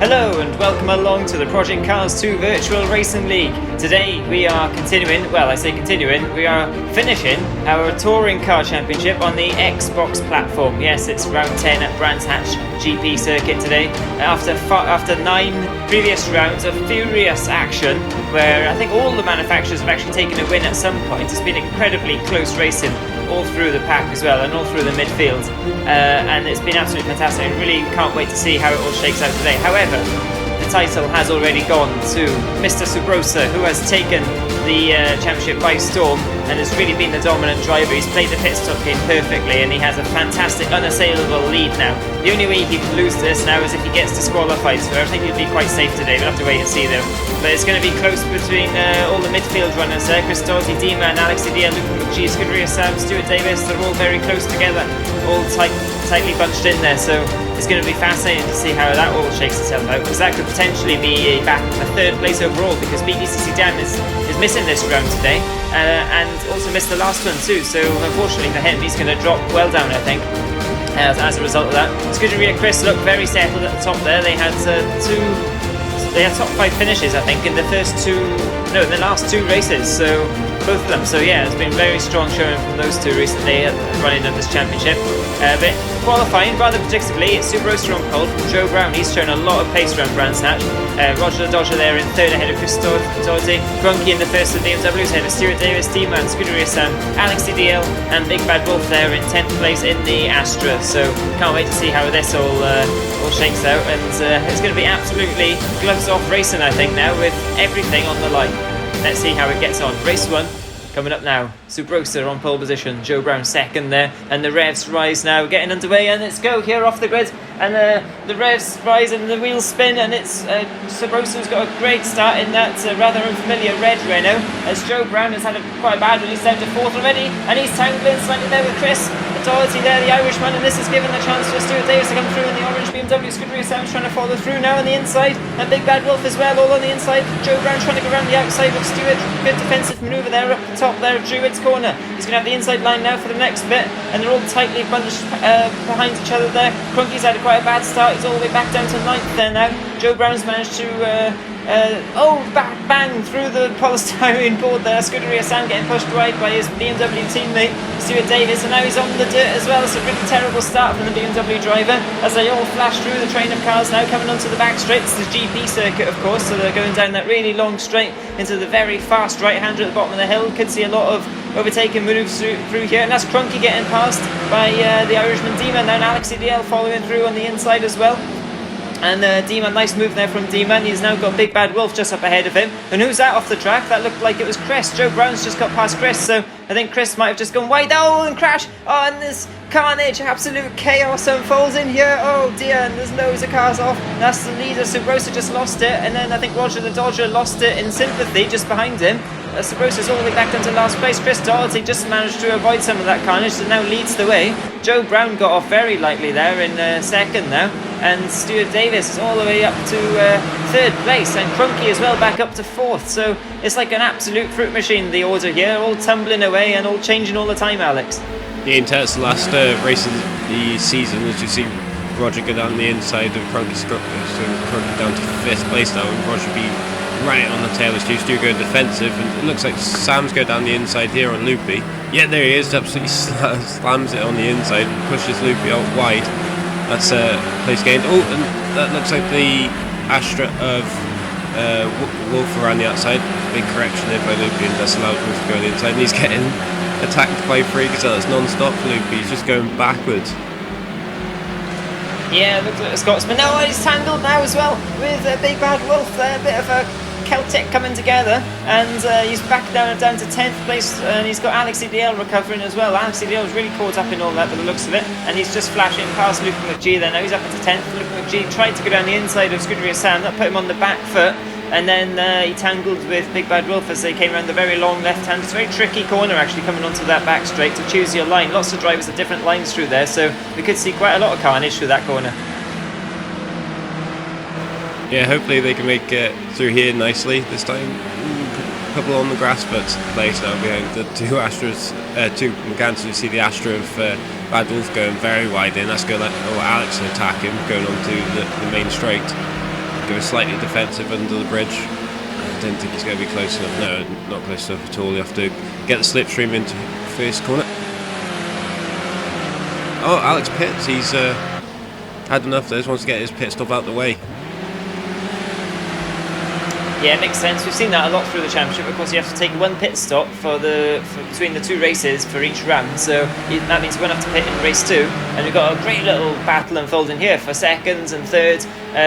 Hello and welcome along to the ProjectCars2 Virtual Racing League. Today we are continuing, well I say continuing, we are finishing our Touring Car Championship on the Xbox platform. Yes, it's round 10 at Brands Hatch GP circuit today. After 9 previous rounds of furious action, where I think all the manufacturers have actually taken a win at some point. It's been incredibly close racing all through the pack as well and all through the midfield, and it's been absolutely fantastic. I really can't wait to see how it all shakes out today. However, the title has already gone to Mr. Subrosa, who has taken the championship by storm and has really been the dominant driver. He's played the pit stop game perfectly and he has a fantastic unassailable lead now. The only way he can lose this now is if he gets disqualified, so I think he'll be quite safe today. We'll have to wait and see though. But it's going to be close between all the midfield runners there. Chris Doherty, Dima and Alex Didier, Luke McGee, Scuderia Sam, Stuart Davis, they're all very close together, all tightly bunched in there, so it's going to be fascinating to see how that all shakes itself out, because that could potentially be back in the 3rd place overall, because BDCC Dan is missing this round today, and also missed the last one too, so unfortunately for him he's going to drop well down I think as a result of that. Scuderia Chris looked very settled at the top there. They had top 5 finishes I think in the last 2 races, so both of them. So yeah, it's been very strong showing from those two recently running of this championship. But qualifying rather predictably, it's Subrosa on pole from Joe Brown. He's shown a lot of pace around Brands Hatch. Roger the Dodger there in 3rd ahead of Chris Doherty. Grunky in the 1st of BMWs ahead of Stuart Davis, D-Man, Scuderia Sam, Alex DDL and Big Bad Wolf there in 10th place in the Astra. So can't wait to see how this all shakes out, and it's going to be absolutely gloves off racing I think now, with everything on the line. Let's see how it gets on. Race 1 coming up now. Subrosa on pole position, Joe Brown 2nd there, and the revs rise now, getting underway, and let's go here off the grid, and the revs rise and the wheels spin, and it's Subrosa's got a great start in that rather unfamiliar red Renault, as Joe Brown has had quite a bad one. He's down to 4th already, and he's tangling slightly there with Chris Doherty there, the Irishman, and this has given the chance for Stuart Davis to come through in the orange BMW. Scuderia Sam's trying to follow through now on the inside, and Big Bad Wolf as well, all on the inside. Joe Brown trying to go around the outside of Stuart. Good defensive manoeuvre there up the top there of Druid's corner. He's going to have the inside line now for the next bit, and they're all tightly bunched behind each other there. Crunky's had quite a bad start. He's all the way back down to 9th there now. Joe Brown's managed to bang through the polystyrene board there. Scuderia Sam getting pushed wide by his BMW teammate Stuart Davis, and now he's on the dirt as well. It's a really terrible start from the BMW driver as they all flash through the train of cars now, coming onto the back straight. It's the GP circuit of course, so they're going down that really long straight into the very fast right hander at the bottom of the hill. Could see a lot of overtaking moves through here, and that's Crunky getting passed by the Irishman D-Man now, and Alex EDL following through on the inside as well. And D-Man, nice move there from D-Man. He's now got Big Bad Wolf just up ahead of him. And who's that off the track? That looked like it was Chris. Joe Brown's just got past Chris, so I think Chris might have just gone wide. Oh, and crash! Oh, and this carnage, absolute chaos unfolds in here. Oh dear, and there's loads of cars off. That's the leader. Subrosa just lost it, and then I think Roger the Dodger lost it in sympathy just behind him. Subrosa's all the way back down to last place. Chris Doherty just managed to avoid some of that carnage, so now leads the way. Joe Brown got off very lightly there in 2nd now, and Stuart Davis is all the way up to 3rd place, and Crunky as well back up to 4th. So it's like an absolute fruit machine, the order here, all tumbling away and all changing all the time, Alex. Yeah, in terms of the last race of the season, as you see Roger go down the inside of Crunky, so Crunky down to 5th place now, and Roger be right on the tail as Stu go defensive, and it looks like Sam's go down the inside here on Loopy. Yeah, there he is, absolutely slams it on the inside, pushes Loopy out wide. That's place gained. Oh, and that looks like the Astra of Wolf around the outside. Big correction there by Loopy, and that's allowed Wolf to go on the inside, and he's getting attacked by Free Gazelle. It's non-stop for Loopy, he's just going backwards. Yeah, looks like a Scotsman. No, he's tangled now as well with Big Bad Wolf there. A bit of a Celtic coming together, and he's back down to 10th place, and he's got Alex EDL recovering as well. Alex EDL was really caught up in all that by the looks of it, and he's just flashing past Luke McGee there. Now he's up into 10th. Luke McGee tried to go down the inside of Scuderia Sam, that put him on the back foot, and then he tangled with Big Bad Wolf as they came around the very long left hand. It's a very tricky corner actually coming onto that back straight to choose your line. Lots of drivers at different lines through there, so we could see quite a lot of carnage through that corner. Yeah, hopefully they can make it through here nicely this time. A couple on the grass, but place now behind the 2 Astras, 2 McGanns. You see the Astra of Bad Wolf going very wide in. That's going to let Alex attack him, going on to the main straight. going slightly defensive under the bridge. I don't think he's going to be close enough. No, not close enough at all. You have to get the slipstream into first corner. Oh, Alex pits. He's had enough. There, just wants to get his pit stop out the way. Yeah, it makes sense. We've seen that a lot through the championship. Of course, you have to take one pit stop for between the 2 races for each round. So that means you won't have to pit in race 2. And we've got a great little battle unfolding here for seconds and third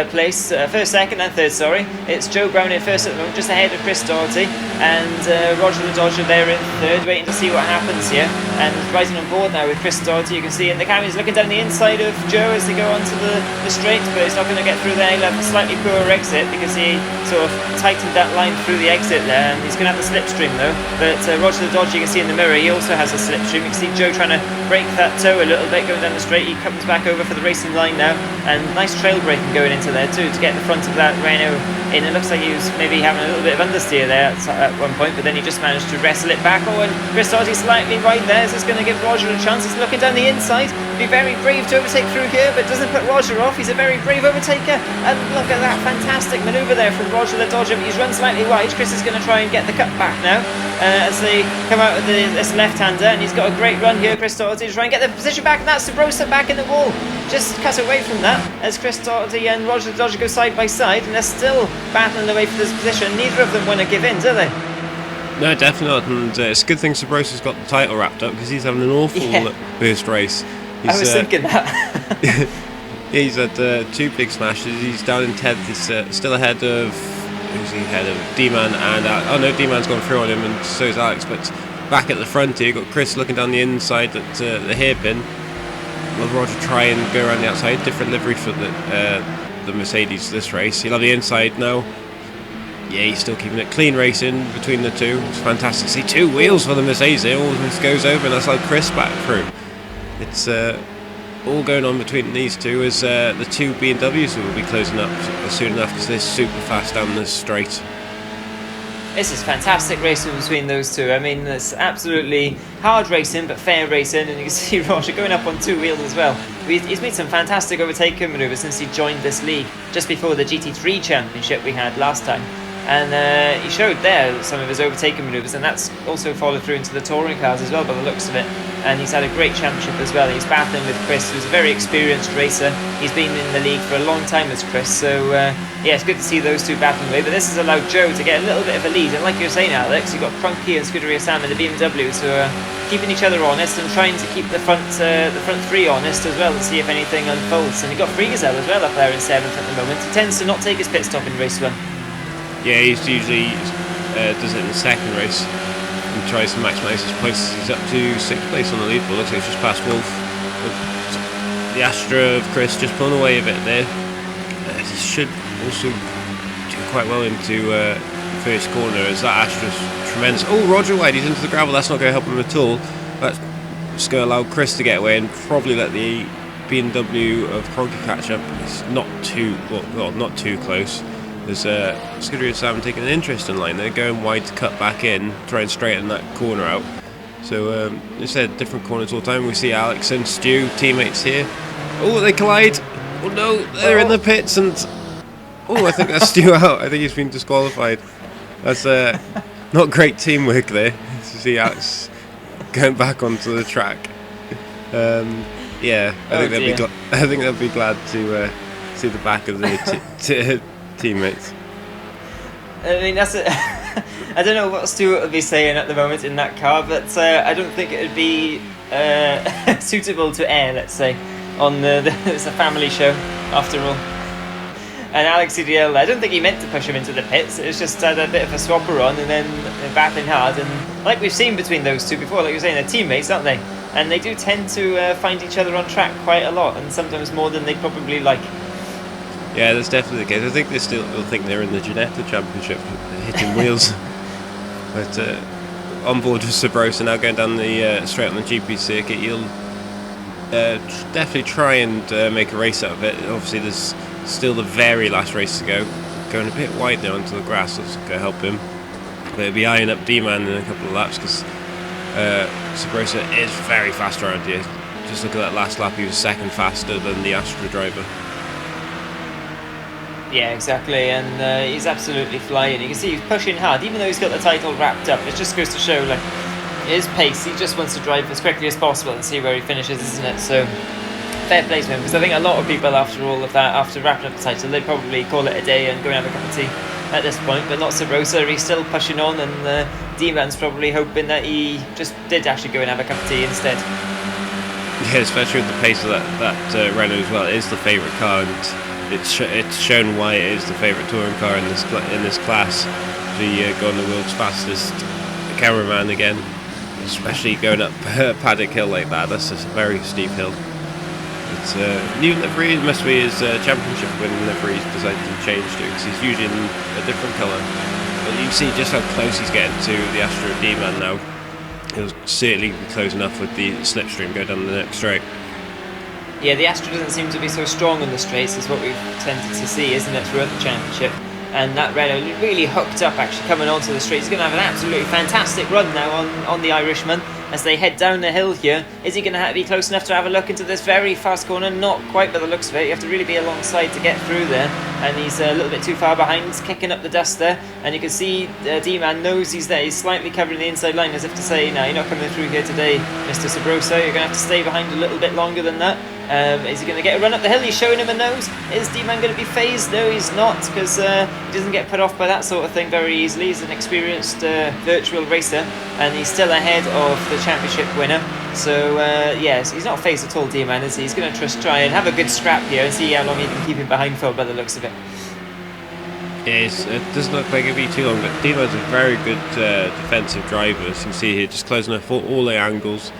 place. First, second, and third. Sorry, it's Joe Brown in first at the moment, just ahead of Chris Doherty, and Roger the Dodger there in third, waiting to see what happens here. And rising on board now with Chris Doherty, you can see in the camera he's looking down the inside of Joe as they go onto the straight, but he's not going to get through there. He'll have a slightly poorer exit because he sort of tightened that line through the exit there, and he's going to have the slipstream though. But Roger the Dodger, you can see in the mirror, he also has a slipstream. You can see Joe trying to break that toe a little bit going down the straight. He comes back over for the racing line now, and nice trail braking going into there too to get the front of that Renault in. It looks like he was maybe having a little bit of understeer there at one point, but then he just managed to wrestle it back. Oh, and Chris Doherty slightly wide there. Is this going to give Roger a chance? He's looking down the inside. Be very brave to overtake through here, but doesn't put Roger off. He's a very brave overtaker, and look at that fantastic manoeuvre there from Roger the Dodger. But he's run slightly wide. Chris is going to try and get the cut back now as they come out with this left-hander, and he's got a great run here, Chris Doherty, to try and get the position back, and that's Sabrosa back in the wall. Just cut away from that as Chris Doherty and Roger the Dodger go side by side, and they're still battling away for this position. Neither of them want to give in, do they? No, definitely not, and it's a good thing Sabrosa's got the title wrapped up because he's having an awful first race. I was thinking that. He's had 2 big smashes. He's down in 10th. He's still ahead of... Who's he ahead of? D-Man and... oh no, D-Man's gone through on him, and so is Alex. But back at the front here, you've got Chris looking down the inside at the hairpin. Will Roger try and go around the outside? Different livery for the Mercedes this race. He'll have the inside now. Yeah, he's still keeping it clean racing between the two. It's fantastic to see 2 wheels for the Mercedes. It almost goes over, and that's how Chris back through. It's all going on between these two as the 2 BMWs will be closing up soon enough because they're super fast down this straight. This is fantastic racing between those two. I mean, it's absolutely hard racing, but fair racing, and you can see Roger going up on 2 wheels as well. He's made some fantastic overtaking manoeuvres since he joined this league, just before the GT3 championship we had last time. And he showed there some of his overtaking manoeuvres, and that's also followed through into the touring cars as well by the looks of it. And he's had a great championship as well. He's battling with Chris, who's a very experienced racer. He's been in the league for a long time as Chris, so yeah, it's good to see those two battling away. But this has allowed Joe to get a little bit of a lead, and like you were saying, Alex, you've got Crunky and Scuderia Sam in the BMWs who are keeping each other honest and trying to keep the front 3 honest as well to see if anything unfolds. And you've got Friegezel as well up there in 7th at the moment. He tends to not take his pit stop in race 1. Yeah, he usually does it in the second race and tries to maximise his points. He's up to 6th place on the leaderboard. Looks like he's just past Wolf. The Astra of Chris just pulling away a bit there. He should also do quite well into first corner as that Astra's tremendous. Oh, Roger wide, he's into the gravel. That's not going to help him at all. That's just going to allow Chris to get away and probably let the BMW of Kroenke catch up. It's not too not too close. There's Scuderia Sam taking an interesting line. They're going wide to cut back in, try and straighten that corner out. So instead, different corners all the time. We see Alex and Stu, teammates here. Oh, they collide. Oh no, they're in the pits, and oh, I think that's Stu out. I think he's been disqualified. That's not great teamwork there. To see Alex going back onto the track. Yeah, I think they'll be glad to see the back of their teammates. I mean, that's it. I don't know what Stuart would be saying at the moment in that car, but I don't think it would be suitable to air, let's say, on it's a family show after all. And Alex CDL, I don't think he meant to push him into the pits. It was just had a bit of a swapper on and then they're battling hard. And like we've seen between those two before, like you were saying, they're teammates, aren't they? And they do tend to find each other on track quite a lot, and sometimes more than they probably like. Yeah, that's definitely the case. I think they still will think they're in the Ginetta Championship, hitting wheels. But on board with Sabrosa now going down the straight on the GP circuit, he'll definitely try and make a race out of it. Obviously, there's still the very last race to go. Going a bit wide now onto the grass, that's going to help him. But he'll be eyeing up D-Man in a couple of laps because Sabrosa is very fast around here. Just look at that last lap, he was second faster than the Astra driver. Yeah, exactly, and he's absolutely flying. You can see he's pushing hard, even though he's got the title wrapped up. It just goes to show, like, his pace. He just wants to drive as quickly as possible and see where he finishes, isn't it? So, fair play to him, because I think a lot of people, after all of that, after wrapping up the title, they'd probably call it a day and go and have a cup of tea at this point, but not Sabrosa. He's still pushing on, and D-Man's probably hoping that he just did actually go and have a cup of tea instead. Yeah, especially with the pace of that Renault as well. It is the favourite car, and it's shown why it is the favourite touring car in this class. The going the world's fastest cameraman again, especially going up Paddock Hill like that. That's just a very steep hill. It's new livery. It must be his championship winning livery. He's decided to change to, because he's usually in a different colour. But you can see just how close he's getting to the Astra D-Man now. He'll certainly be close enough with the slipstream go down the next straight. Yeah, the Astra doesn't seem to be so strong on the straights as what we've tended to see, isn't it, throughout the championship? And that Renault really hooked up, actually coming onto the straight. He's going to have an absolutely fantastic run now on the Irishman as they head down the hill here. Is he going to be close enough to have a look into this very fast corner? Not quite by the looks of it. You have to really be alongside to get through there. And he's a little bit too far behind. He's kicking up the dust there. And you can see D-Man knows he's there. He's slightly covering the inside line as if to say, no, you're not coming through here today, Mr. Sabrosa. You're going to have to stay behind a little bit longer than that. Is he going to get a run up the hill? He's showing him a nose. Is D-Man going to be phased? No, he's not, because he doesn't get put off by that sort of thing very easily. He's an experienced virtual racer, and he's still ahead of the championship winner. So, yes, he's not phased at all, D-Man, is he? He's going to try and have a good scrap here and see how long he can keep him behind for by the looks of it. Yeah, it doesn't look like it'll be too long, but D-Man's a very good defensive driver. As you can see here, just closing off all the angles,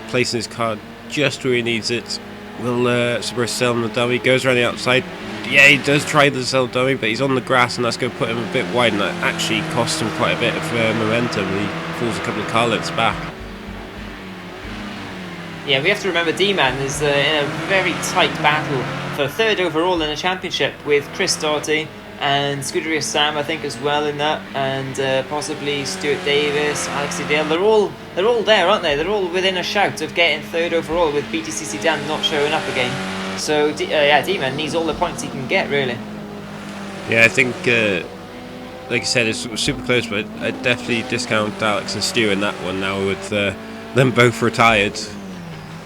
placing his car just where he needs it. Will Sabrosa sell him the dummy? Goes around the outside. Yeah, he does try to sell dummy, but he's on the grass, and that's going to put him a bit wide, and that actually costs him quite a bit of momentum. He falls a couple of car lengths back. Yeah, we have to remember D-Man is in a very tight battle for third overall in the championship with Chris Doherty and Scuderia Sam, I think, as well in that, and possibly Stuart Davis, Alex Dale. They're all there, aren't they? They're all within a shout of getting third overall, with BTCC Dan not showing up again. So D-Man needs all the points he can get, really. Yeah, I think, like I said, it's super close, but I'd definitely discount Alex and Stu in that one now, with them both retired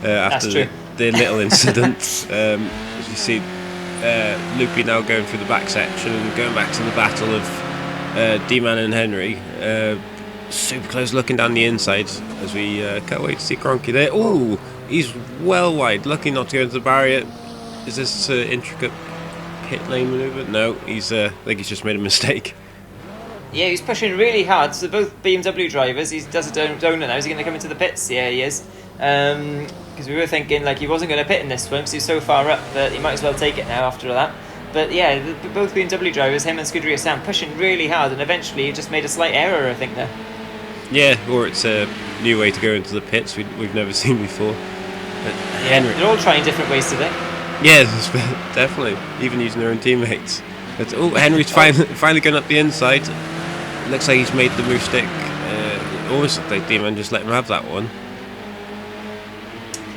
after the little incident. As you see, Loopy now going through the back section and going back to the battle of D-Man and Henry. Super close, looking down the inside as we can't wait to see Cronky there. Oh, he's well wide, lucky not to go into the barrier. Is this intricate pit lane manoeuvre? No, I think he's just made a mistake. Yeah, he's pushing really hard. So both BMW drivers, he does a donut now. Is he going to come into the pits? Yeah, he is. Because we were thinking like he wasn't going to pit in this one because he's so far up that he might as well take it now after that. But yeah, both BMW drivers, him and Scuderia Sam, pushing really hard, and eventually he just made a slight error, I think, there. Yeah, or it's a new way to go into the pits we've never seen before. But yeah, they're all trying different ways today. Yeah, definitely, even using their own teammates. But Henry's finally going up the inside. Looks like he's made the move stick. Almost looked like D-Man just let him have that one.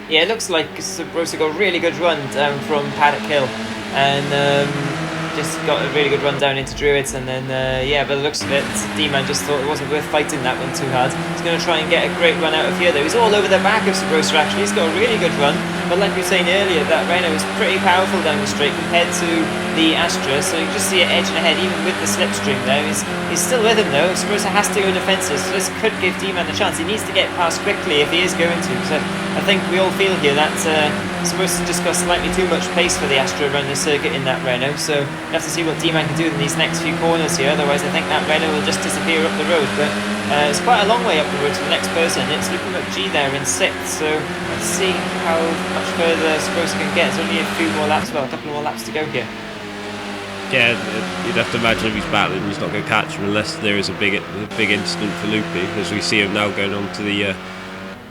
Yeah, it looks like Sabrosa got a really good run down from Paddock Hill, and just got a really good run down into Druids, and then yeah, by the looks of it, D-Man just thought it wasn't worth fighting that one too hard. He's going to try and get a great run out of here though. He's all over the back of Sabrosa actually. He's got a really good run, but like we were saying earlier, that Renault is pretty powerful down the straight compared to the Astra, so you can just see it edging ahead even with the slipstream there. He's still with him though. Sabrosa has to go defensive, so this could give D-Man a chance. He needs to get past quickly if he is going to, so I think we all feel here that Sabrosa just got slightly too much pace for the Astra around the circuit in that Renault, so we'll have to see what D-Man can do in these next few corners here. Otherwise I think that Renault will just disappear up the road, but it's quite a long way up the road to the next person. It's Luca McG there in 6th, so let's see how much further Sabrosa can get. There's only a few more laps, well, a couple more laps to go here. Yeah, you'd have to imagine if he's battling, he's not going to catch him unless there is a big incident for Loopy, as we see him now going on to the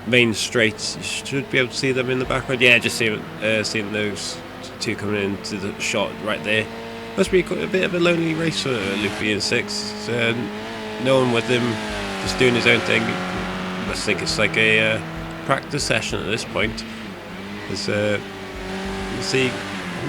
main straights. You should be able to see them in the background. Yeah, just seeing those two coming into the shot right there. Must be a bit of a lonely race for Loopy in 6th. No one with him, just doing his own thing. Must think it's like a practice session at this point. As you see,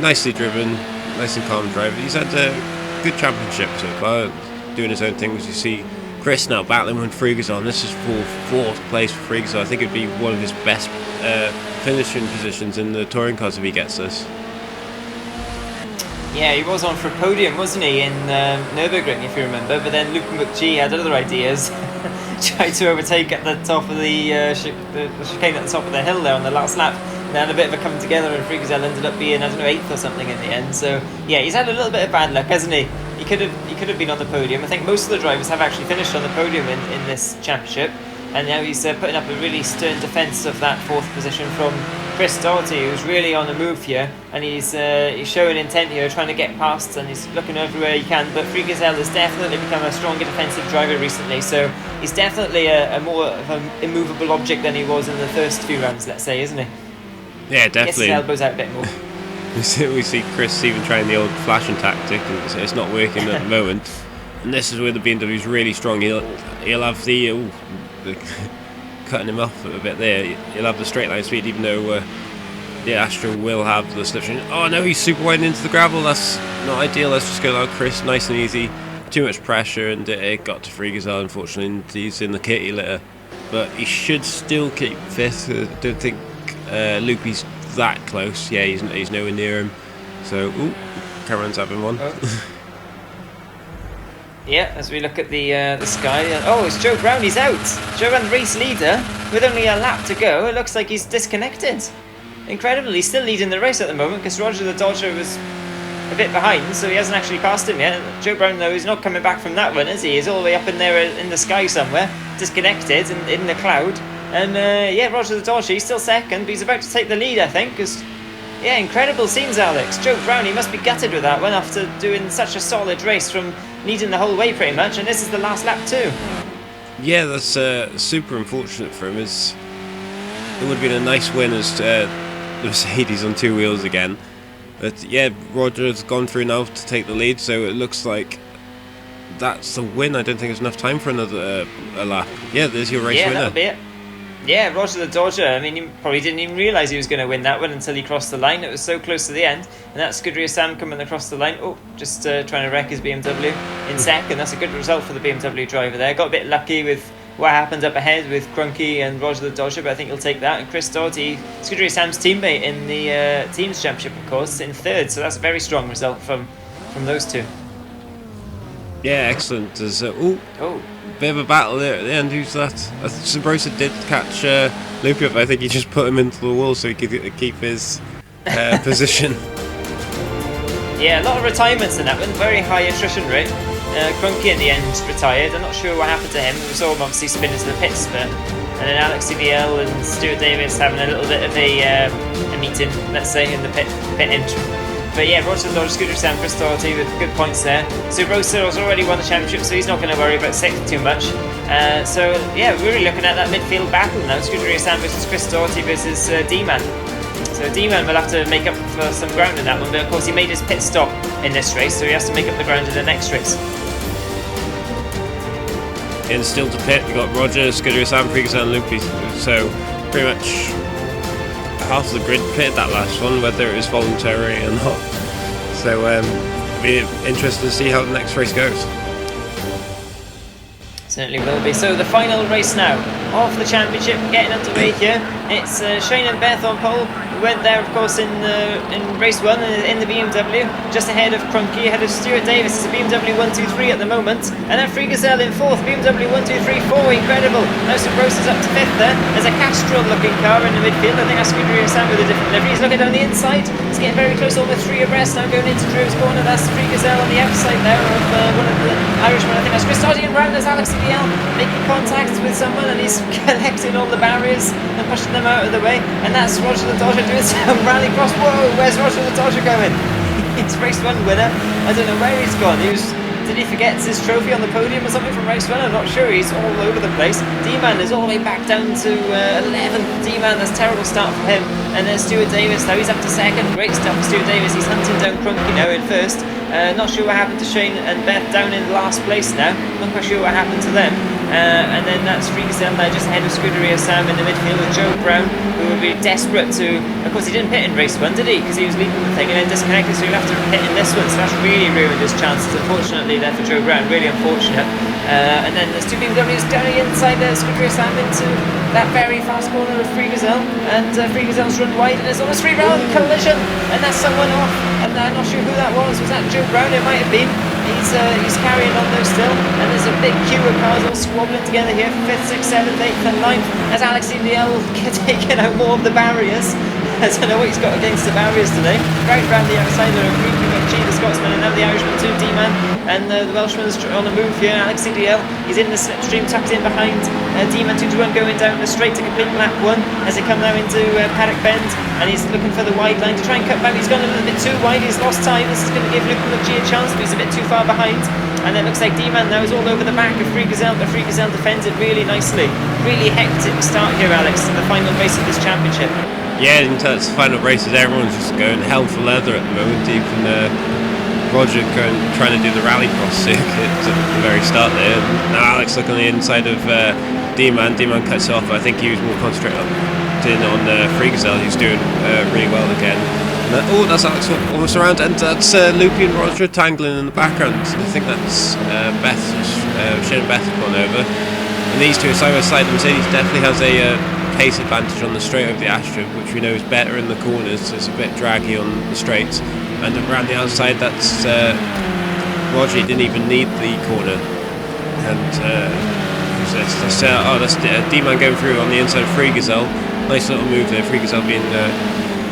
nicely driven. nice and calm driver. He's had a good championship so far, doing his own thing. As you see, Chris now battling with Friegersson. This is for 4th place for Friegersson. I think it'd be one of his best finishing positions in the touring cars if he gets this. Yeah, he was on for a podium, wasn't he, in Nürburgring, if you remember, but then Luke McGee had other ideas. Tried to overtake at the top of the chicane at the top of the hill there on the last lap. They had a bit of a come together, and Friegersson ended up being, I don't know, 8th or something in the end. So yeah, he's had a little bit of bad luck, hasn't he? He could have been on the podium. I think most of the drivers have actually finished on the podium in this championship, and now he's putting up a really stern defence of that 4th position from Chris Doherty, who's really on the move here, and he's showing intent here, trying to get past, and he's looking everywhere he can. But Friegersson has definitely become a stronger defensive driver recently, so he's definitely a more of an immovable object than he was in the first few rounds, let's say, isn't he? Yeah, definitely. Gets his elbows out a bit more. We see Chris even trying the old flashing tactic, and it's not working at the moment. And this is where the BMW's really strong. He'll have the cutting him off a bit there. He'll have the straight line speed, even though the Astra will have the slipstream. Oh no, he's super wide into the gravel. That's not ideal. Let's just go allow Chris nice and easy. Too much pressure, and it got to Friegersson, unfortunately, and he's in the kitty litter. But he should still keep 5th. I don't think Loopy's that close. Yeah, he's nowhere near him. So, Cameron's having one. Oh. Yeah, as we look at the sky. Oh, it's Joe Brown. He's out. Joe Brown, the race leader, with only a lap to go. It looks like he's disconnected. Incredible. He's still leading the race at the moment because Roger the Dodger was a bit behind, so he hasn't actually passed him yet. Joe Brown, though, is not coming back from that one, is he? He's all the way up in there in the sky somewhere, disconnected and in the cloud. And yeah, Roger the Dodger, he's still second, but he's about to take the lead, I think, because yeah, incredible scenes, Alex. Joe Brown, he must be gutted with that one after doing such a solid race from leading the whole way pretty much, and this is the last lap too. Yeah, that's super unfortunate for him. It would have been a nice win as the Mercedes on 2 wheels again. But yeah, Roger's gone through now to take the lead, so it looks like that's the win. I don't think there's enough time for another a lap. Yeah, there's your race winner. That'll be it. Yeah, Roger the Dodger, I mean, he probably didn't even realise he was going to win that one until he crossed the line. It was so close to the end. And that's Scuderia Sam coming across the line. Oh, just trying to wreck his BMW in second. That's a good result for the BMW driver there. Got a bit lucky with what happened up ahead with Crunky and Roger the Dodger, but I think he'll take that. And Chris Doherty, Scuderia Sam's teammate in the Teams Championship, of course, in third. So that's a very strong result from those two. Yeah, excellent. There's bit of a battle there at the end. Who's that? Sabrosa did catch Loopy up. I think he just put him into the wall so he could keep his position. Yeah, a lot of retirements in that one. Very high attrition rate. Crunky in the end retired. I'm not sure what happened to him. We saw him obviously spin into the pits, but and then Alex CBL and Stuart Davis having a little bit of a meeting, let's say, in the pit entry. But yeah, Roger the Dodger, Scuderia Sam, Chris Doherty with good points there. So Rosa has already won the championship, so he's not going to worry about sixth too much. So yeah, we're really looking at that midfield battle now. Scuderia Sam versus Chris Doherty versus D-Man. So D-Man will have to make up for some ground in that one, but of course he made his pit stop in this race, so he has to make up the ground in the next race. And still to pit, we've got Roger, Scuderia Sam, Friegersson and Loopy. So pretty much half the grid pitted that last one, whether it was voluntary or not. So it'll be interesting to see how the next race goes. Certainly will be. So the final race now of the championship getting underway here. It's Shane and Beth on pole. We went there, of course, in race 1 in the BMW, just ahead of Crunky, ahead of Stuart Davis. It's a BMW 1-2-3 at the moment, and then Friegersson in 4th, BMW 1-2-3-4, incredible. Now Sabrosa's up to 5th there. There's a Castrol-looking car in the midfield. I think that's Scuderia Sam with a different livery. He's looking down the inside. It's getting very close, almost 3 abreast now going into Drew's corner. That's Friegersson on the outside there of one of the Irishmen. I think that's Chris Doherty, and round there's Alex CBL making contact with someone, and he's collecting all the barriers and pushing them out of the way. And that's Roger the Dodger doing some rally cross. Whoa, where's Roger the Dodger going? He's race 1 winner. I don't know where he's gone. Did he forget his trophy on the podium or something from race 1? I'm not sure. He's all over the place. D-Man is all the way back down to 11th. D-Man, that's a terrible start for him. And then Stuart Davis, now he's up to 2nd. Great stuff for Stuart Davis. He's hunting down Crunky now in 1st. Not sure what happened to Shane and Beth down in last place now. Not quite sure what happened to them. And then that's Freakazel now just ahead of Scuderia Sam in the midfield with Joe Brown, who will be desperate to... Of course, he didn't pit in race 1, did he? Because he was leading the thing and then disconnected, so he'll have to pit in this one. So that's really ruined his chances, unfortunately, there for Joe Brown. Really unfortunate. And then there's 2 BMWs down the inside there, Scuderia Sam into that very fast corner of Freakazel. And Freakazel's run wide, and there's almost 3-round collision. And that's someone off. And I'm not sure who that was. Was that Joe Brown? It might have been. He's carrying on though still, and there's a big queue of cars all squabbling together here for 5th, 6th, 7th, 8th and 9th as Alex EDL taking out more of the barriers. I don't know what he's got against the barriers today. Right round the outside there of G, the Scotsman, and now the Irishman too, D-Man, and the Welshman's on the move here. Alex EDL, he's in the slipstream, tucked in behind D-Man 2-1 going down the straight to complete lap 1 as they come now into Paddock Bend, and he's looking for the wide line to try and cut back. He's gone a little bit too wide, he's lost time. This is going to give Luke McGee a chance, but he's a bit too far behind. And then it looks like D-Man now is all over the back of Freakazel, but Freakazel defends it really nicely. Really hectic start here, Alex, in the final race of this championship. Yeah, into the final races, everyone's just going hell for leather at the moment. Even Roger trying to do the rallycross circuit at the very start there. Now Alex look on the inside of D-Man. D-Man cuts off. I think he was more concentrated on Freakazel, who's doing really well again. Oh, that's Alex almost around, and that's Loopy and Roger tangling in the background. I think that's Beth, Shane and Beth have gone over. And these two are side by side. Mercedes definitely has a pace advantage on the straight over the Astra, which we know is better in the corners, so it's a bit draggy on the straights. And around the outside, that's Roger. He didn't even need the corner. And that's D-Man going through on the inside of Freakazel. Nice little move there. Freakazel being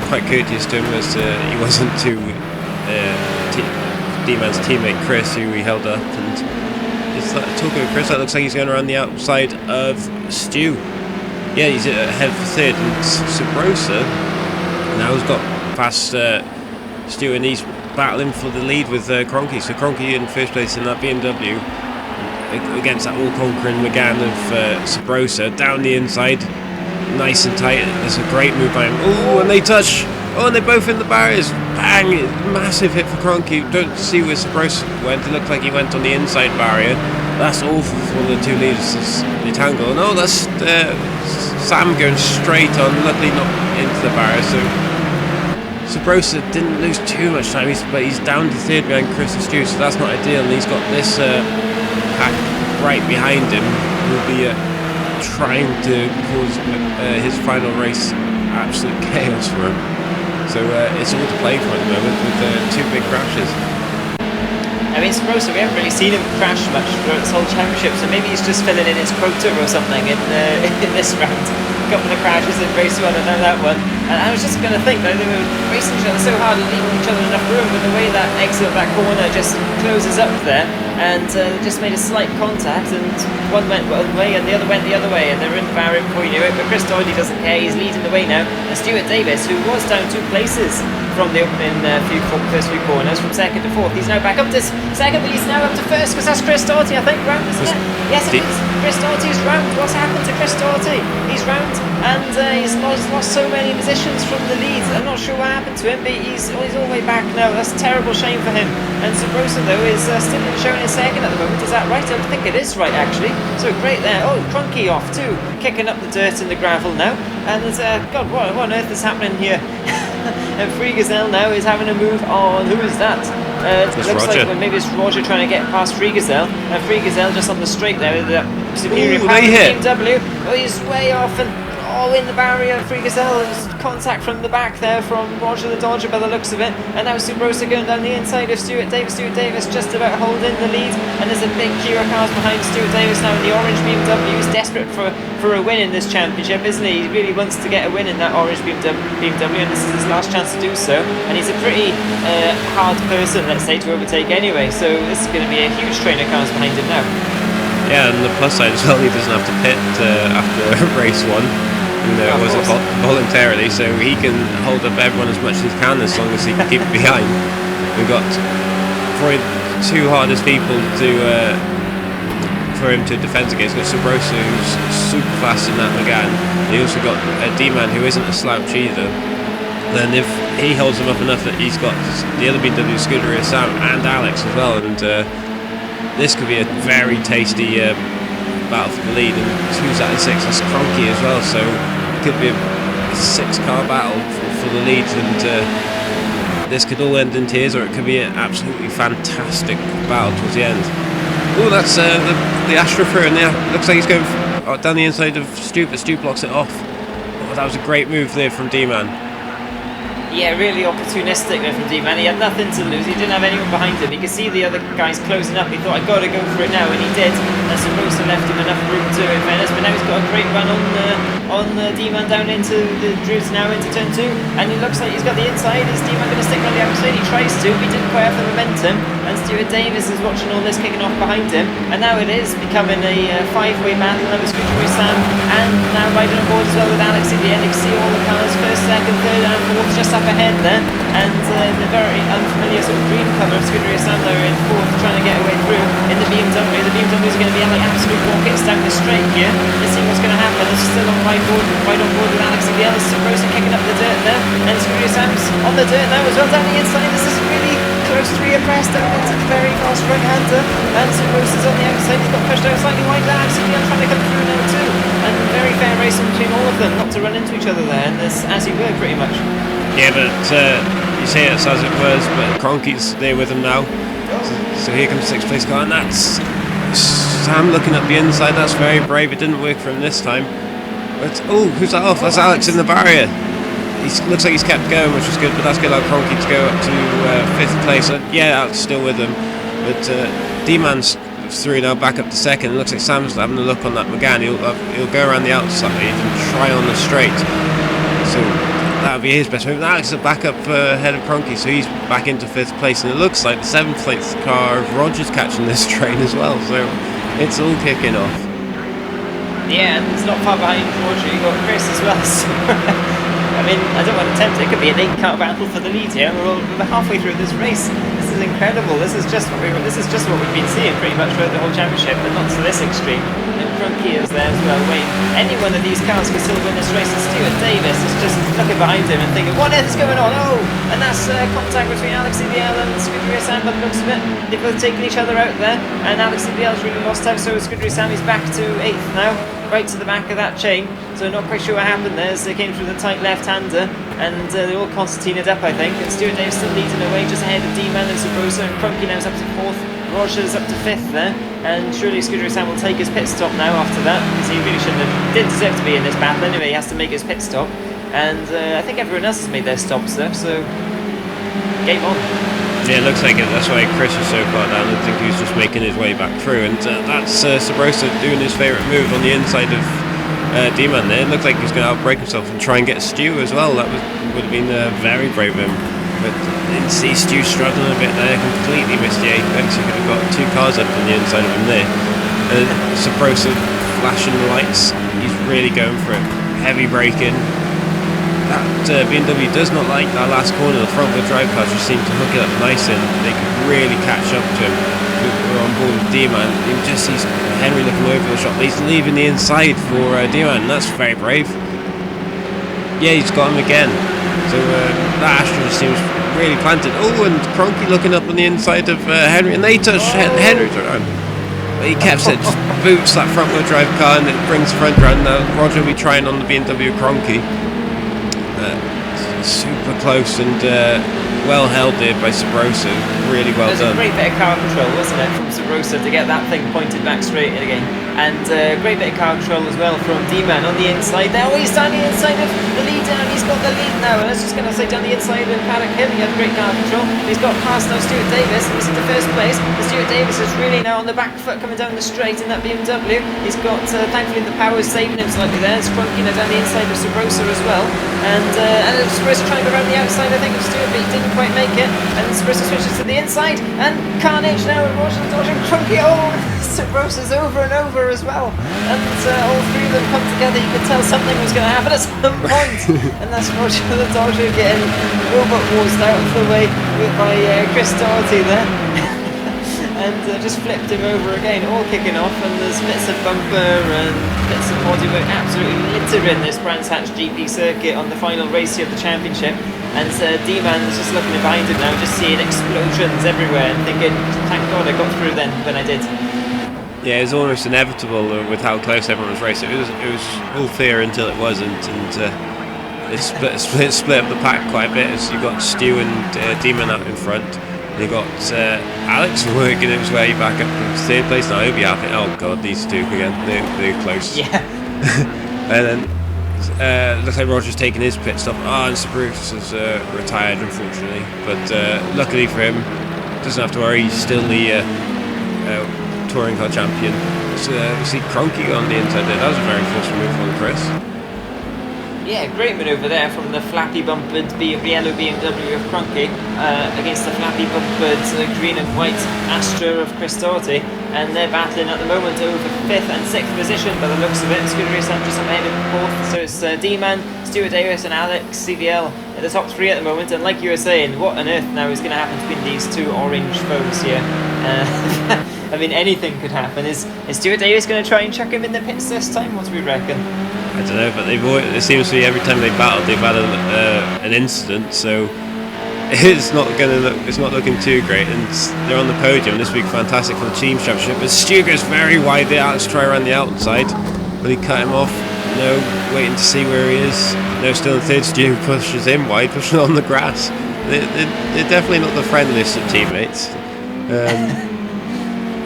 quite courteous to him as he wasn't to D-Man's teammate Chris, who he held up. And it's like, talking of Chris, that looks like he's going around the outside of Stu. Yeah, he's ahead for 3rd, and Sabrosa now has got past Stu, and he's battling for the lead with Cronky. So Cronky in 1st place in that BMW against that all-conquering McGann of Sabrosa down the inside, nice and tight. There's a great move by him. Oh, and they touch. Oh, and they're both in the barriers. Bang! Massive hit for Cronky. Don't see where Sabrosa went. It looked like he went on the inside barrier. That's awful for the 2 leaders as they tangle. And oh, that's Sam going straight on, luckily not into the barrier. So Sabrosa didn't lose too much time, but he's down to 3rd behind Chris and Stu, so that's not ideal. And he's got this pack right behind him, who'll be trying to cause his final race absolute chaos for him. So it's all to play for at the moment with 2 big crashes. I mean, Sabrosa, we haven't really seen him crash much throughout this whole championship, so maybe he's just filling in his quota or something in this round. A couple of crashes in race 1 and now that one. And I was just going to think that they were racing each other so hard and leaving each other enough room, but the way that exit of that corner just closes up there, and just made a slight contact, and one went one way and the other went the other way, and they were in the barrier before you knew it. But Chris Doyle doesn't care, he's leading the way now. And Stuart Davis, who was down 2 places from the opening first few corners, from 2nd to 4th, he's now back up to 2nd, but he's now up to 1st, because that's Chris Doughty, I think, round, isn't it? Yes, it is. Chris Doughty's round. What's happened to Chris Doughty? He's round, and he's lost so many positions from the lead. I'm not sure what happened to him, but he's all the way back now. That's a terrible shame for him. And Sabrosa, though, is still showing in 2nd at the moment. Is that right? I don't think it is right, actually. So great there. Oh, Cronky off too, kicking up the dirt and the gravel now. And there's God, what on earth is happening here? And Freakazel now is having a move on. Who is that? It looks Roger. like maybe it's Roger trying to get past Freakazel. And Freakazel just on the straight there with the superior power of BMW. Oh, he's way off and in the barrier. Freakazel, there's contact from the back there from Roger the Dodger by the looks of it. And now Sabrosa going down the inside of Stuart Davis. Stuart Davis just about holding the lead. And there's a big queue of cars behind Stuart Davis now in the orange BMW. He's desperate for a win in this championship, isn't he? He really wants to get a win in that orange BMW, and this is his last chance to do so. And he's a pretty hard person, let's say, to overtake anyway. So this is going to be a huge train of cars behind him now. Yeah, and the plus side as well, he doesn't have to pit after race 1. It wasn't voluntarily, so he can hold up everyone as much as he can as long as he can keep it behind. We've got probably 2 hardest people for him to defend against. We've got Sabrosa, who's super fast in that McGann. He also got a D-Man who isn't a slouch either. Then if he holds him up enough, that he's got the other BMW, Scuderia Sam and Alex as well, and this could be a very tasty battle for the lead, and who's that in 6th? That's Cronky as well, so it could be a 6-car battle for the lead, and this could all end in tears, or it could be an absolutely fantastic battle towards the end. Oh, that's the Astra through, and looks like he's going down the inside of Stu, but Stu blocks it off. Oh, that was a great move there from D-Man. Yeah, really opportunistic there from D-Man. He had nothing to lose. He didn't have anyone behind him. He could see the other guys closing up. He thought, I've got to go for it now, and he did. And Sabrosa left him enough room to, in fairness. But now he's got a great run on D-Man down into the drifts now into turn 2. And it looks like he's got the inside. Is D-Man going to stick on the outside? He tries to, but he didn't quite have the momentum. And Stuart Davis is watching all this kicking off behind him. And now it is becoming a 5-way battle now with Scooter Sam. And now riding on board as well with Alex in the end. You can see all the cars, 1st, 2nd, 3rd, and 4th just up ahead there, and the very unfamiliar sort of green colour of Scuderia Sam there in 4th, trying to get away through in the BMW. The BMW is going to be like absolute rockets down the straight here. Let's see what's going to happen. It's still on right on board with Alex again. Sabrosa kicking up the dirt there, and Scuderia Sam's on the dirt now as well down the inside. This is really close to reimpressed down into the very fast right-hander, and Sabrosa's on the outside. He's got pushed out slightly wide there. Alex again trying to come through now too, and very fair racing between all of them, not to run into each other there, and this as you were pretty much. Yeah, but you say it's as it was, but Cronky's there with him now. So here comes the 6th place car, and that's Sam looking at the inside. That's very brave. It didn't work for him this time. But oh, who's that off? That's Alex in the barrier. He looks like he's kept going, which is good, but that's going to allow Cronky to go up to 5th place. Yeah, Alex still with him, but D-Man's through now, back up to 2nd. It looks like Sam's having a look on that Megane. He'll go around the outside and try on the straight. So that would be his best move. Alex is back up ahead of Cronky, so he's back into 5th place, and it looks like the 7th place car of Roger's catching this train as well, so it's all kicking off. Yeah, and it's not far behind Roger. You've got Chris as well, so I mean, I don't want to tempt it. It could be an 8-car battle for the lead here. We're halfway through this race. This is incredible. This is just what we've been seeing pretty much throughout the whole championship, but not to this extreme. And Cronky is there as well. Wait, any one of these cars can still win this race. And Stuart Davis is just looking behind him and thinking, what is going on? Oh, and that's contact between Alex EBL and Scuderia Sam. By the looks of it, they've both taken each other out there, and Alex EBL's really lost out. So Scuderia Sam is back to 8th now, right to the back of that chain. So not quite sure what happened there as they came through the tight left-hander, and they all concertinaed up, I think. And Stuart Davis still leading away just ahead of D-Man and Sabrosa, and Cronky now's up to 4th. Roger's up to 5th there, and surely Scuderia Sam will take his pit stop now after that, because he really didn't deserve to be in this battle anyway. He has to make his pit stop, and I think everyone else has made their stops there, so game on. Yeah, it looks like it. That's why Chris is so far down. I think he's just making his way back through, and that's Sabrosa doing his favourite move on the inside of D-Man there. It looked like he was going to outbrake himself and try and get Stu as well. That would have been very brave of him. But didn't see Stu struggling a bit there. Completely missed the apex. He could have got 2 cars up on the inside of him there. Sabrosa flashing the lights. He's really going for it. Heavy braking. That BMW does not like that last corner. The front wheel drive cars just seem to hook it up nice in. They could really catch up to him. We're on board with D-Man. You just see Henry looking over the shot. He's leaving the inside for D-Man, and that's very brave. Yeah, he's got him again. So that Astra just seems really planted. Oh, and Cronky looking up on the inside of Henry, and they touch Henry's around. But he kept it, just boots that front wheel drive car, and it brings the front round. Now Roger will be trying on the BMW Cronky. Super close and well held there by Sabrosa. Really well done. It was a great bit of car control, wasn't it, from Sabrosa to get that thing pointed back straight in again. And great bit of car control as well from D-Man on the inside there. Oh, he's down the inside of the lead down. He's got the lead now. And I was just going to say down the inside of Paddock Hill, he had great car control. He's got past now Stuart Davis. He's in the 1st place. And Stuart Davis is really now on the back foot coming down the straight in that BMW. He's got, thankfully, the power is saving him slightly there. It's Cronky now down the inside of Sabrosa as well. And Sabrosa trying to go around the outside, I think, of Stuart, but he didn't quite make it. And Sabrosa switches to the inside. And carnage now, and Roger dodging Cronky. Oh, Sabrosa's over and over as well. And all 3 of them come together. You could tell something was going to happen at some point. And that's Roger the Dodger getting robot warsed out of the way by Chris Doherty there. And just flipped him over again, all kicking off, and there's bits of bumper and bits of bodywork absolutely littering this Brands Hatch GP circuit on the final race here of the championship. And D-Man is just looking behind him now, just seeing explosions everywhere and thinking, thank God I got through then when I did. Yeah, it was almost inevitable with how close everyone was racing. It was all clear until it wasn't, and it split up the pack quite a bit. As you got Stu and Demon out in front. You got Alex working his way back up to third place. Now he'll be happy. Oh god, these two again. They're close. Yeah. And then looks like Roger's taking his pit stop. And Bruce has retired, unfortunately. But luckily for him, doesn't have to worry. He's still the touring car champion. So we see Cronky on the inside there. That was a very forceful move from Chris. Yeah, great manoeuvre there from the flappy bumpered yellow BMW of Cronky against the flappy bumpered green and white Astra of Chris Doherty, and they're battling at the moment over 5th and 6th position by the looks of it. Scuderia Santos up ahead in 4th, so it's D-Man, Stuart Davis and Alex CDL at the top 3 at the moment, and like you were saying, what on earth now is going to happen between these two orange foes here? I mean, anything could happen. Is Stuart Davis going to try and chuck him in the pits this time? What do we reckon? I don't know, but it seems to be every time they battle, they've had an incident. So it's not looking too great, and they're on the podium this week. Fantastic for the team championship. But Stu goes very wide there. Alex try around the outside, but he cut him off. No, waiting to see where he is. No, still in third. Stu pushes him wide, pushing on the grass. They're definitely not the friendliest of teammates.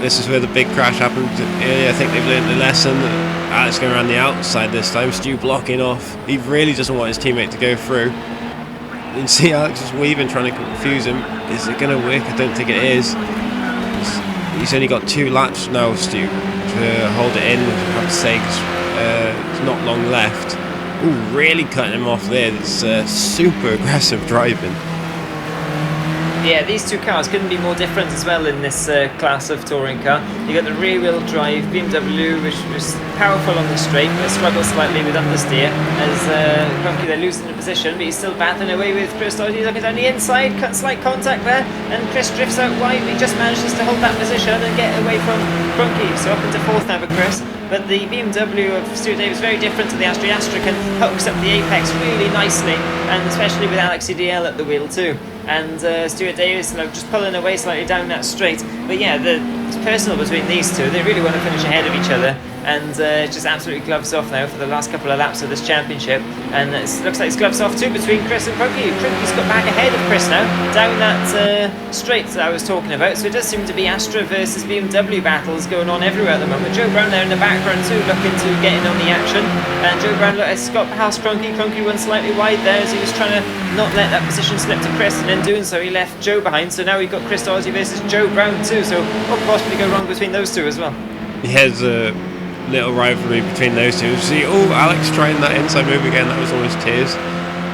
This is where the big crash happened. I think they've learned the lesson. Alex going around the outside this time. Stu blocking off. He really doesn't want his teammate to go through. You can see Alex is weaving, trying to confuse him. Is it going to work? I don't think it is. He's only got 2 laps now, Stu, to hold it in. I have to say, it's not long left. Ooh, really cutting him off there. It's super aggressive driving. Yeah, these two cars couldn't be more different as well in this class of touring car. You got the rear-wheel drive BMW, which was powerful on the straight, but struggles slightly with understeer. As Cronky, they're losing the position, but he's still battling away with Chris Doherty. Looking down the inside, cut slight contact there, and Chris drifts out wide. He just manages to hold that position and get away from Cronky. So up into 4th now for Chris. But the BMW of Stuart Davis is very different to the Astra. The Astra can hooks up the apex really nicely, and especially with Alex CDL at the wheel too. And Stuart Davis just pulling away slightly down that straight. But yeah, it's personal between these two. They really want to finish ahead of each other, and just absolutely gloves off now for the last couple of laps of this championship. And it looks like it's gloves off too between Chris and Cronky. Cronky's got back ahead of Chris now, down that straight that I was talking about. So it does seem to be Astra versus BMW battles going on everywhere at the moment. Joe Brown there in the background too, looking to get in on the action. And Joe Brown has got past Cronky. Cronky went slightly wide there as he was trying to not let that position slip to Chris, and in doing so he left Joe behind. So now we've got Chris Doherty versus Joe Brown too. So what could possibly go wrong between those two as well? He has a little rivalry between those two. See, Alex trying that inside move again. That was almost tears.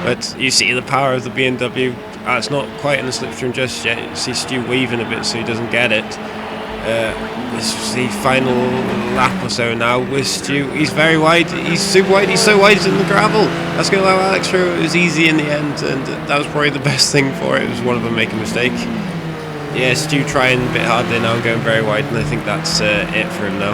But you see the power of the BMW. It's not quite in the slipstream just yet. You see Stu weaving a bit so he doesn't get it. This is the final lap or so now with Stu. He's very wide. He's super wide. He's so wide he's in the gravel. That's going to allow Alex through. It was easy in the end, and that was probably the best thing for it. It was one of them making a mistake. Yeah, Stu trying a bit hard there now, going very wide, and I think that's it for him now.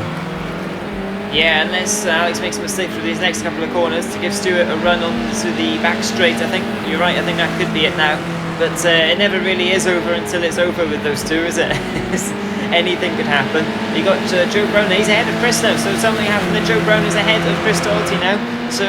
Yeah, unless Alex makes a mistake through these next couple of corners to give Stuart a run onto the back straight. I think you're right. I think that could be it now. But it never really is over until it's over with those two, is it? Anything could happen. You got Joe Brown. He's ahead of Chris now, so something happened that Joe Brown is ahead of Chris Doherty now. So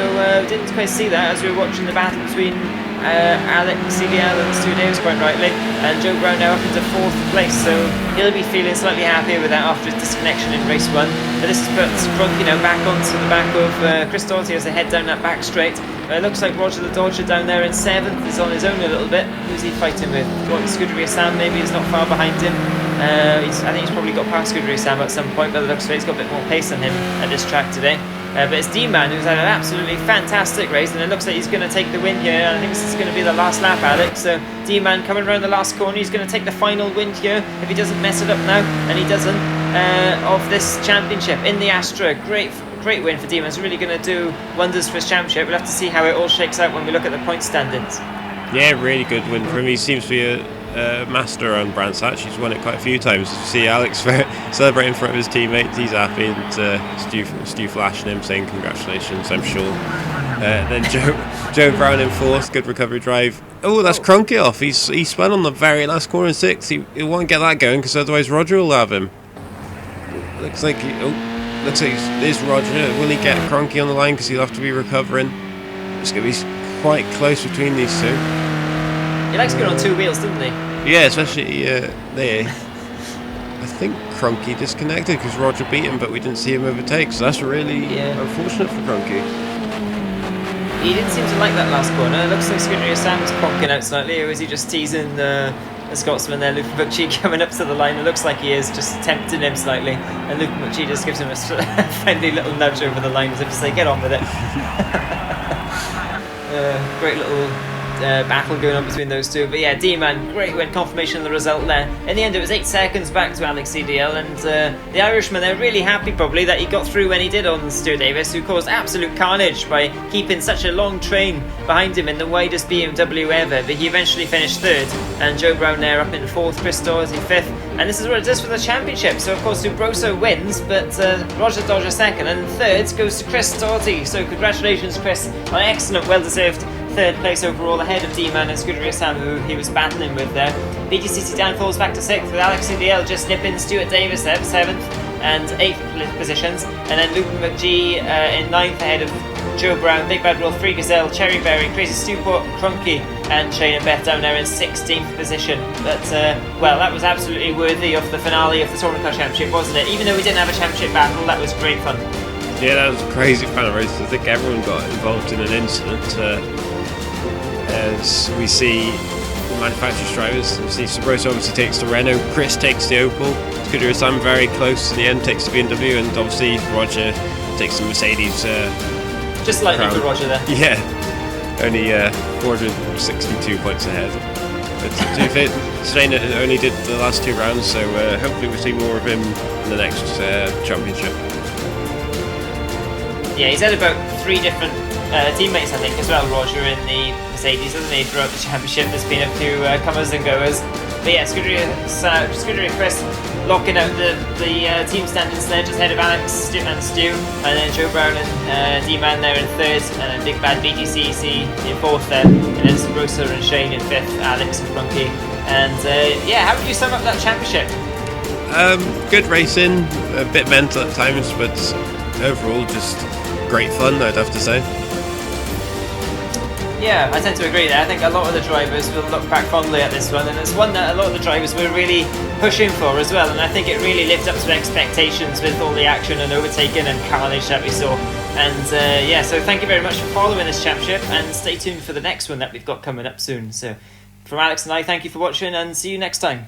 didn't quite see that as we were watching the battle between Alex CDL and Stu Davis quite rightly, and Joe Brown now up into 4th place, so he'll be feeling slightly happier with that after his disconnection in race 1. But this has put Cronky now back onto the back of Chris Doherty as they head down that back straight. It looks like Roger the Dodger down there in 7th is on his own a little bit. Who's he fighting with? Scuderia Sam maybe is not far behind him. I think he's probably got past Scuderia Sam at some point, but it looks like he's got a bit more pace on him at this track today. But it's D-Man who's had an absolutely fantastic race, and it looks like he's going to take the win here. I think this is going to be the last lap, Alex. So D-Man coming around the last corner, he's going to take the final win here if he doesn't mess it up now, and he doesn't, of this championship in the Astra. Great win for D-Man. It's really going to do wonders for his championship. We'll have to see how it all shakes out when we look at the point standings. Yeah, really good win for him. He seems to be a master on Brands Hatch. He's won it quite a few times. You see Alex celebrating in front of his teammates. He's happy, and Stu flashing him, saying congratulations, I'm sure. Then Joe Brown in 4th, good recovery drive. Oh, that's Cronky off. He spun on the very last corner in 6th. He won't get that going because otherwise Roger will have him. Looks like there's Roger. Will he get Cronky on the line because he'll have to be recovering? It's going to be quite close between these two. He likes going on two wheels, doesn't he? Yeah, especially there. I think Cronky disconnected because Roger beat him, but we didn't see him overtake, so that's really unfortunate for Cronky. He didn't seem to like that last corner. It looks like Scuderia Sam's conking out slightly, or is he just teasing the Scotsman there, Luke McGee, coming up to the line? It looks like he is just tempting him slightly, and Luke McGee just gives him a friendly little nudge over the line as if to say, get on with it. Great little battle going on between those two. But yeah, D-Man, great win, confirmation of the result there. In the end, it was 8 seconds back to Alex CDL, and the Irishman, they're really happy probably that he got through when he did on Stu Davis, who caused absolute carnage by keeping such a long train behind him in the widest BMW ever. But he eventually finished third, and Joe Brown there up in fourth, Chris Doherty fifth, and this is what it does for the championship. So of course Dubroso wins, but Roger Dodger second, and third goes to Chris Doherty. So congratulations, Chris, on an excellent, well-deserved third place overall, ahead of D-Man and Scuderia Sam, who he was battling with there. BTCC down falls back to 6th, with Alex CDL just nipping Stuart Davis there for 7th and 8th positions, and then Luke McGee in 9th ahead of Joe Brown, Big Bad Wolf, Free Gazelle, Cherry Berry, Crazy Stewport, Crunky and Shane and Beth down there in 16th position. But well, that was absolutely worthy of the finale of the Touring Car Championship, wasn't it? Even though we didn't have a championship battle, that was great fun. Yeah, that was a crazy fan race. I think everyone got involved in an incident. As we see the manufacturer's drivers, obviously Sabroso obviously takes the Renault, Chris takes the Opel, Scuderia Sam very close to the end takes the BMW, and obviously Roger takes the Mercedes. Just slightly for Roger there. Yeah, only 462 points ahead. But to be fair, Shane only did the last 2 rounds, so hopefully we'll see more of him in the next championship. Yeah, he's had about 3 different teammates, I think, as well, Roger, in the Mercedes, hasn't he, throughout the championship. There's been a few comers and goers. But yeah, Scuderia Chris locking out the team standings there, just ahead of Alex and Stu, and then Joe Brown and D-Man there in 3rd, and then Big Bad BTCC in 4th there, and then Sabroso and Shane in 5th, Alex and Crunky. And yeah, how would you sum up that championship? Good racing, a bit mental at times, but overall just great fun, I'd have to say. Yeah, I tend to agree there. I think a lot of the drivers will look back fondly at this one, and it's one that a lot of the drivers were really pushing for as well, and I think it really lived up to expectations with all the action and overtaking and carnage that we saw. And yeah, so thank you very much for following this championship, and stay tuned for the next one that we've got coming up soon. So from Alex and I, thank you for watching, and see you next time.